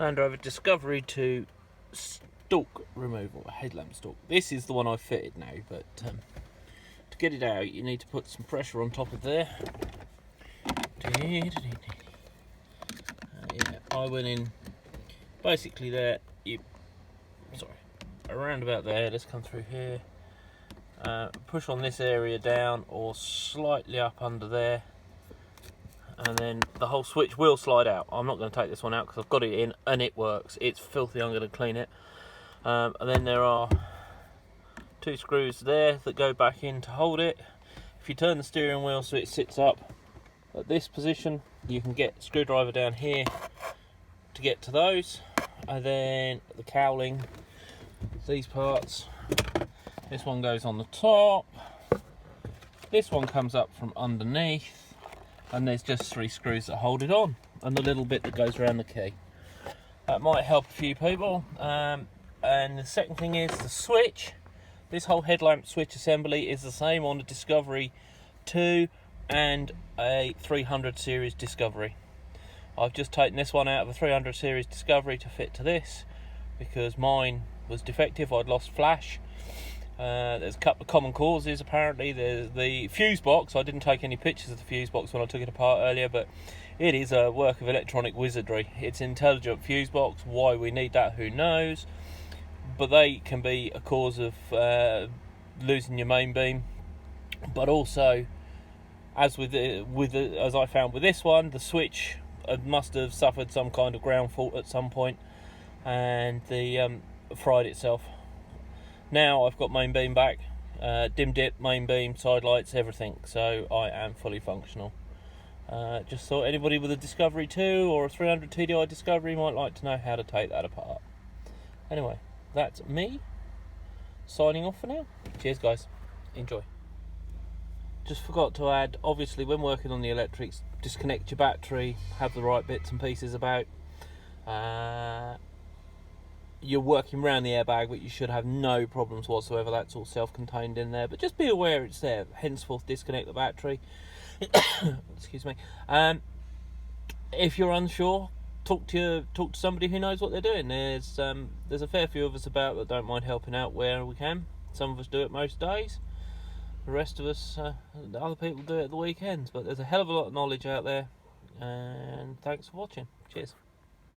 Landrover Discovery to stalk removal, headlamp stalk. This is the one I've fitted now, but to get it out you need to put some pressure on top of there. Yeah, I went in basically there, around about there. Let's come through here, push on this area down or slightly up under there, and then the whole switch will slide out. I'm not going to take this one out because I've got it in and it works. It's filthy, I'm going to clean it. And then there are two screws there that go back in to hold it. If you turn the steering wheel so it sits up at this position, you can get a screwdriver down here to get to those. And then the cowling, these parts, this one goes on the top, this one comes up from underneath, and there's just 3 screws that hold it on, and the little bit that goes around the key. That might help a few people. And the second thing is the switch. This whole headlamp switch assembly is the same on the Discovery 2 and a 300 series Discovery. I've just taken this one out of a 300 series Discovery to fit to this because mine was defective. I'd lost flash. There's a couple of common causes apparently. There's the fuse box. I didn't take any pictures of the fuse box when I took it apart earlier, but it is a work of electronic wizardry. It's an intelligent fuse box. Why we need that, who knows? But they can be a cause of losing your main beam. But also, as as I found with this one, the switch must have suffered some kind of ground fault at some point, and the fried itself. Now I've got main beam back, dim dip, main beam, side lights, everything, so I am fully functional. Just thought anybody with a Discovery 2 or a 300 TDI Discovery might like to know how to take that apart. Anyway, that's me signing off for now. Cheers guys, enjoy. Just forgot to add, obviously when working on the electrics, disconnect your battery, have the right bits and pieces about. You're working around the airbag, but you should have no problems whatsoever. That's all self-contained in there, but just be aware it's there. Henceforth, disconnect the battery. Excuse me. If you're unsure, talk to somebody who knows what they're doing. There's a fair few of us about that don't mind helping out where we can. Some of us do it most days. The rest of us, other people do it at the weekends. But there's a hell of a lot of knowledge out there. And thanks for watching. Cheers.